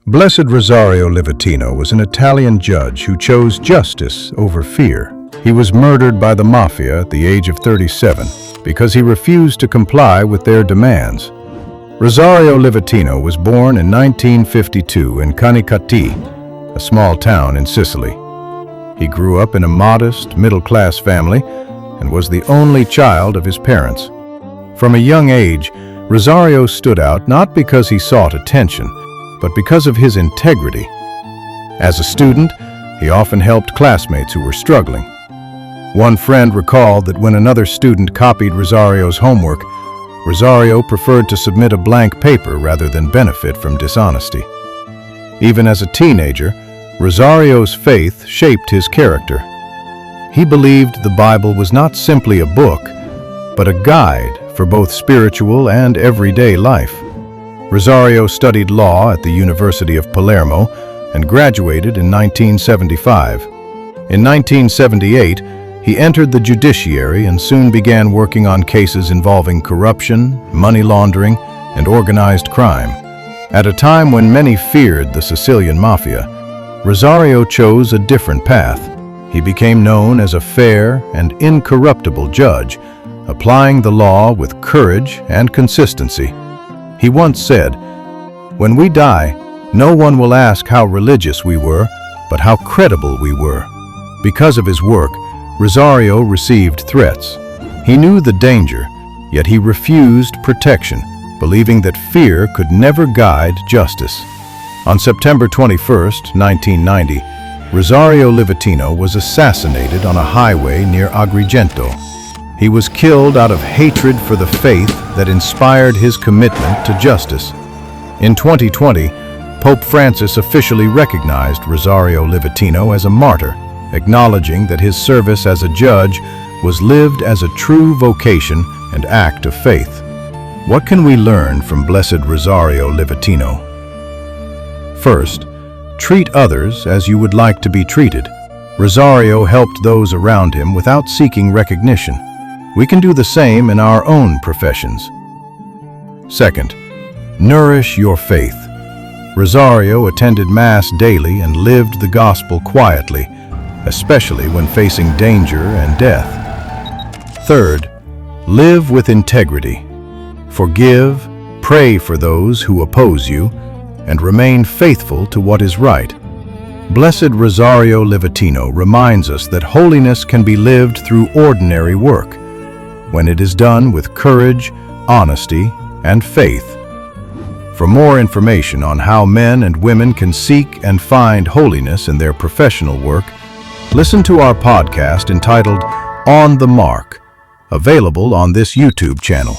Blessed Rosario Livatino was an Italian judge who chose justice over fear. He was murdered by the mafia at the age of 37 because he refused to comply with their demands. Rosario Livatino was born in 1952 in Canicattì, a small town in Sicily. He grew up in a modest, middle-class family and was the only child of his parents. From a young age, Rosario stood out not because he sought attention, but because of his integrity. As a student, he often helped classmates who were struggling. One friend recalled that when another student copied Rosario's homework, Rosario preferred to submit a blank paper rather than benefit from dishonesty. Even as a teenager, Rosario's faith shaped his character. He believed the Bible was not simply a book, but a guide for both spiritual and everyday life. Rosario studied law at the University of Palermo and graduated in 1975. In 1978, he entered the judiciary and soon began working on cases involving corruption, money laundering, and organized crime. At a time when many feared the Sicilian mafia, Rosario chose a different path. He became known as a fair and incorruptible judge, applying the law with courage and consistency. He once said, "When we die, no one will ask how religious we were, but how credible we were." Because of his work, Rosario received threats. He knew the danger, yet he refused protection, believing that fear could never guide justice. On September 21, 1990, Rosario Livatino was assassinated on a highway near Agrigento. He was killed out of hatred for the faith that inspired his commitment to justice. In 2020, Pope Francis officially recognized Rosario Livatino as a martyr, acknowledging that his service as a judge was lived as a true vocation and act of faith. What can we learn from Blessed Rosario Livatino? First, treat others as you would like to be treated. Rosario helped those around him without seeking recognition. We can do the same in our own professions. Second, nourish your faith. Rosario attended Mass daily and lived the gospel quietly, especially when facing danger and death. Third, live with integrity. Forgive, pray for those who oppose you, and remain faithful to what is right. Blessed Rosario Livatino reminds us that holiness can be lived through ordinary work, when it is done with courage, honesty, and faith. For more information on how men and women can seek and find holiness in their professional work, listen to our podcast entitled On the Mark, available on this YouTube channel.